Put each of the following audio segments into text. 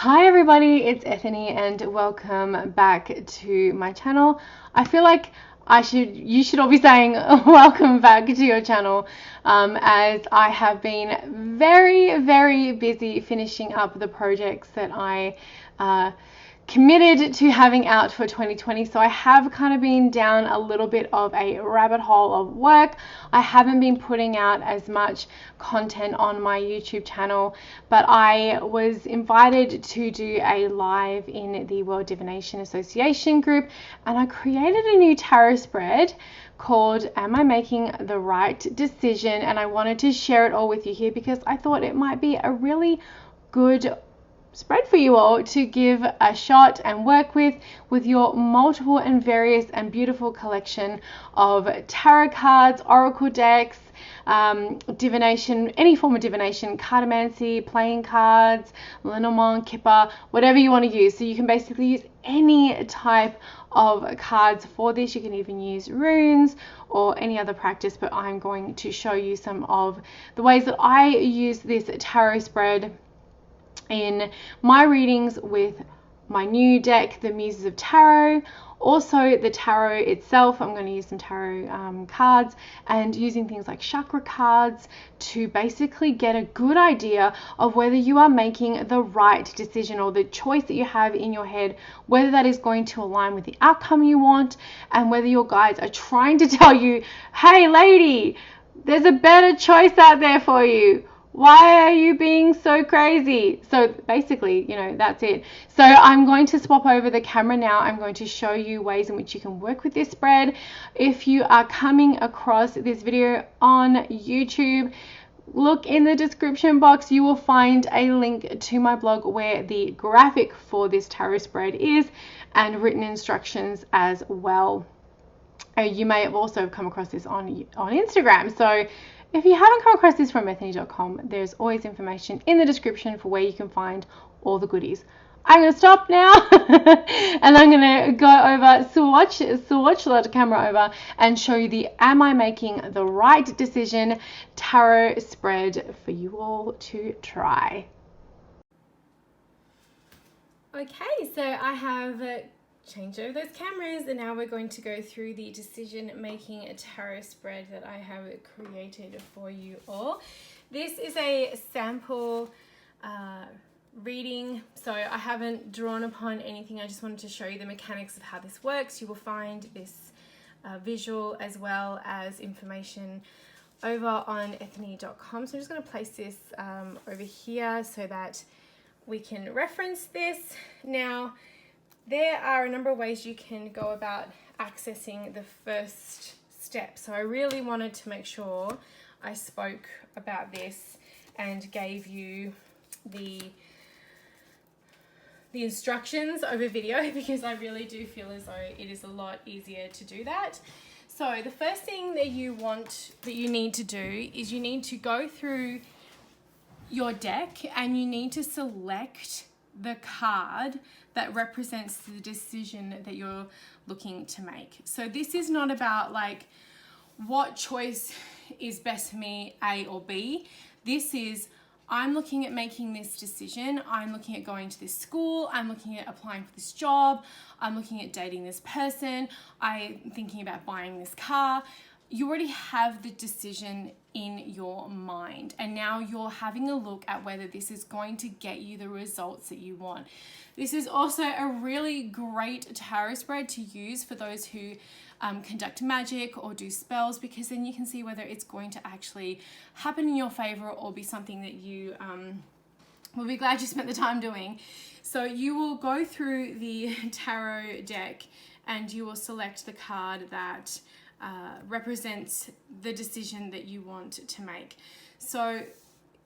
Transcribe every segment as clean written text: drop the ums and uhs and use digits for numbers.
Hi everybody, it's Ethony and welcome back to my channel. I feel like you should all be saying welcome back to your channel, as I have been very busy finishing up the projects that I committed to having out for 2020. So I have kind of been down a little bit of a rabbit hole of work. I haven't been putting out as much content on my YouTube channel, but I was invited to do a live in the World Divination Association group, and I created a new tarot spread called Am I Making the Right Decision? And I wanted to share it all with you here because I thought it might be a really good spread for you all to give a shot and work with your multiple and various and beautiful collection of tarot cards, oracle decks, divination, any form of divination, cartomancy, playing cards, Lenormand, Kipper, whatever you want to use. So you can basically use any type of cards for this. You can even use runes or any other practice, but I'm going to show you some of the ways that I use this tarot spread in my readings with my new deck, the Muses of Tarot. Also the tarot itself, I'm going to use some tarot cards and using things like chakra cards to basically get a good idea of whether you are making the right decision or the choice that you have in your head, whether that is going to align with the outcome you want, and whether your guides are trying to tell you, hey lady, there's a better choice out there for you. Why are you being so crazy? So basically, that's it. So I'm going to swap over the camera now. I'm going to show you ways in which you can work with this spread. If you are coming across this video on YouTube, look in the description box. You will find a link to my blog where the graphic for this tarot spread is, and written instructions as well. You may have also come across this on Instagram. So if you haven't come across this from ethony.com, there's always information in the description for where you can find all the goodies. I'm going to stop now and I'm going to go over, swatch the camera over and show you the Am I Making the Right Decision tarot spread for you all to try. Okay, so I have change over those cameras, and now we're going to go through the decision making tarot spread that I have created for you all. This is a sample reading, so I haven't drawn upon anything. I just wanted to show you the mechanics of how this works. You will find this visual as well as information over on ethony.com. So I'm just going to place this over here so that we can reference this. Now, there are a number of ways you can go about accessing the first step. So I really wanted to make sure I spoke about this and gave you the instructions over video, because I really do feel as though it is a lot easier to do that. So the first thing that you need to do is you need to go through your deck and you need to select the card that represents the decision that you're looking to make. So this is not about like what choice is best for me, A or B. This is, I'm looking at making this decision. I'm looking at going to this school. I'm looking at applying for this job. I'm looking at dating this person. I'm thinking about buying this car. You already have the decision in your mind, and now you're having a look at whether this is going to get you the results that you want. This is also a really great tarot spread to use for those who conduct magic or do spells, because then you can see whether it's going to actually happen in your favor or be something that you will be glad you spent the time doing. So you will go through the tarot deck and you will select the card that represents the decision that you want to make. So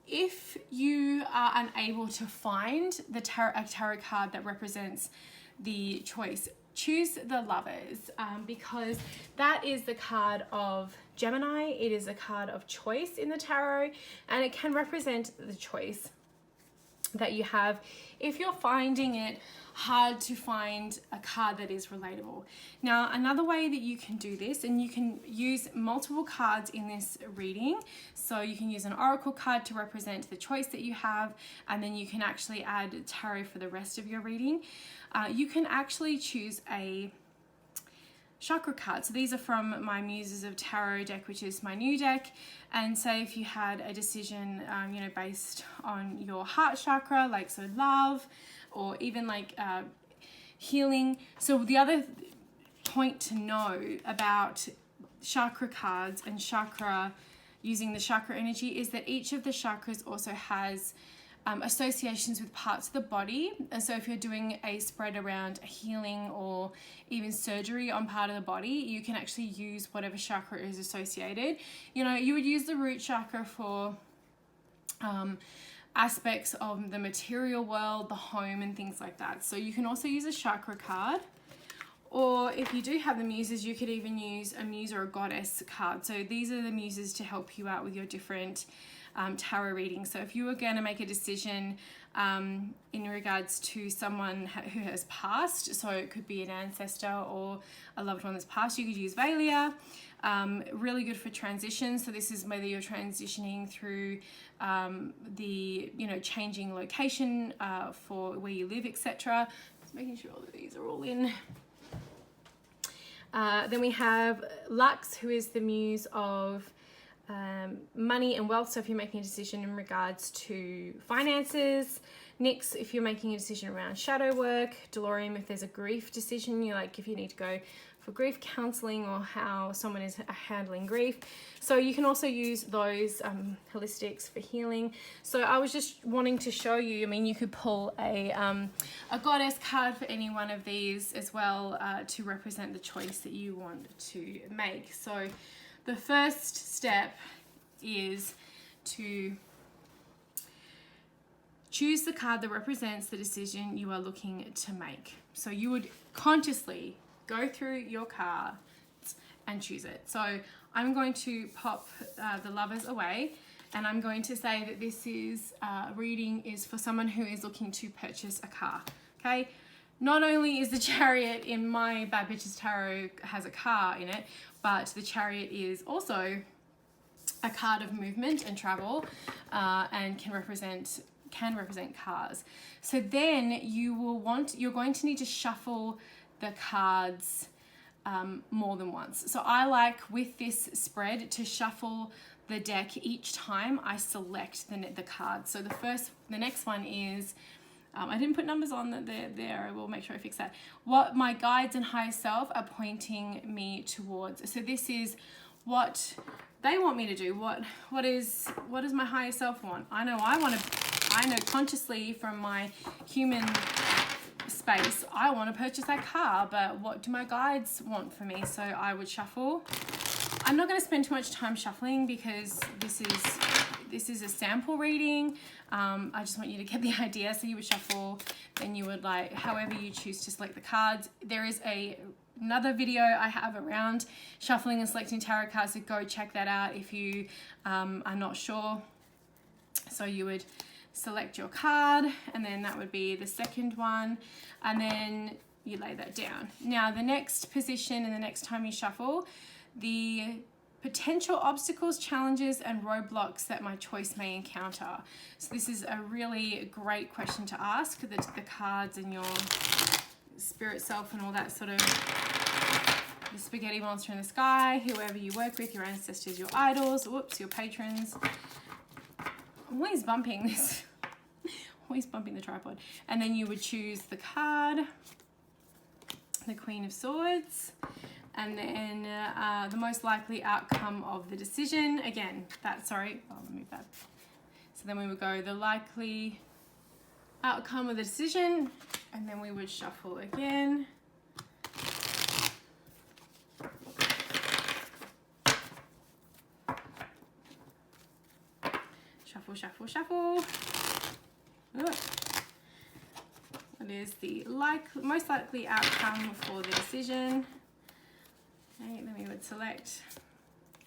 if you are unable to find a tarot card that represents the choice, choose the Lovers, because that is the card of Gemini. It is a card of choice in the tarot, and it can represent the choice that you have if you're finding it hard to find a card that is relatable. Now, another way that you can do this, and you can use multiple cards in this reading, so you can use an oracle card to represent the choice that you have, and then you can actually add tarot for the rest of your reading. You can actually choose a chakra card. So these are from my Muses of Tarot deck, which is my new deck. And say if you had a decision, based on your heart chakra, like so love, or even like healing. So the other point to know about chakra cards and using the chakra energy is that each of the chakras also has associations with parts of the body. And so if you're doing a spread around healing or even surgery on part of the body, you can actually use whatever chakra is associated. You would use the root chakra for aspects of the material world, the home, and things like that. So you can also use a chakra card. Or if you do have the muses, you could even use a muse or a goddess card. So these are the muses to help you out with your different tarot readings. So if you were going to make a decision in regards to someone who has passed, so it could be an ancestor or a loved one that's passed, you could use Valia. Really good for transition. So this is whether you're transitioning through changing location for where you live, etc. Just making sure that these are all in. Then we have Lux, who is the muse of money and wealth. So if you're making a decision in regards to finances. Nyx, if you're making a decision around shadow work. Delorium, if there's a grief decision, if you need to go for grief counseling or how someone is handling grief. So you can also use those holistics for healing. So I was just wanting to show you, you could pull a goddess card for any one of these as well to represent the choice that you want to make. So the first step is to choose the card that represents the decision you are looking to make. So you would consciously go through your cards and choose it. So I'm going to pop the Lovers away, and I'm going to say that this is reading is for someone who is looking to purchase a car. Okay. Not only is the Chariot in my Bad Bitches Tarot has a car in it, but the Chariot is also a card of movement and travel, and can represent cars. So then you're going to need to shuffle the cards more than once. So I like with this spread to shuffle the deck each time I select the card. So the next one is, I didn't put numbers on that there. I will make sure I fix that. What my guides and higher self are pointing me towards. So this is what they want me to do. What does my higher self want? I know consciously from my human space, I want to purchase that car, but what do my guides want for me? So I would shuffle. I'm not going to spend too much time shuffling because this is a sample reading. I just want you to get the idea. So you would shuffle, then you would however you choose to select the cards. There is another video I have around shuffling and selecting tarot cards, so go check that out if you are not sure. So you would select your card, and then that would be the second one, and then you lay that down. Now the next position and the next time you shuffle, the potential obstacles, challenges, and roadblocks that my choice may encounter. So this is a really great question to ask the cards and your spirit self and all that sort of, the spaghetti monster in the sky, whoever you work with, your ancestors, your idols, your patrons. I'm always bumping this. Always bumping the tripod. And then you would choose the card, the Queen of Swords, and then the most likely outcome of the decision. Again, I'll move that. So then we would go the likely outcome of the decision, and then we would shuffle again. Shuffle, shuffle, shuffle. What is the most likely outcome for the decision? Okay, then we would select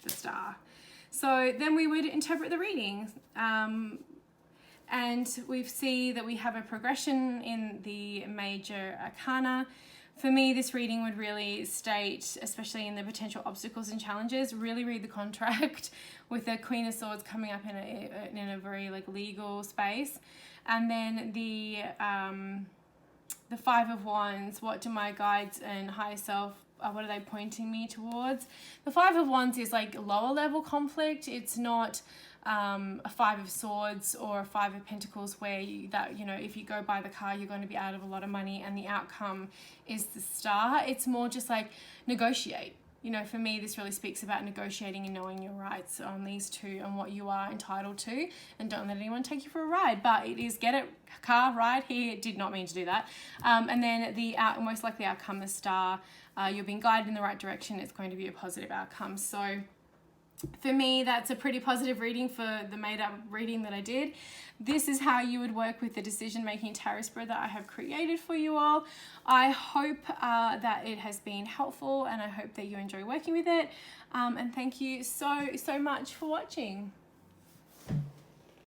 the star. So then we would interpret the reading. And And we see that we have a progression in the major arcana. For me, this reading would really state, especially in the potential obstacles and challenges, really read the contract with the Queen of Swords coming up in a very like legal space. And then the Five of Wands, what do my guides and higher self, what are they pointing me towards? The Five of Wands is like lower level conflict. It's not a Five of Swords or a Five of Pentacles where if you go buy the car, you're going to be out of a lot of money and the outcome is the Star. It's more just like negotiate. For me, this really speaks about negotiating and knowing your rights on these two and what you are entitled to, and don't let anyone take you for a ride. But it is get a car ride here. Did not mean to do that. And then the most likely outcome, the Star. You're being guided in the right direction. It's going to be a positive outcome. So for me, that's a pretty positive reading for the made-up reading that I did. This is how you would work with the decision-making tarot spread that I have created for you all. I hope that it has been helpful, and I hope that you enjoy working with it. And thank you so much for watching.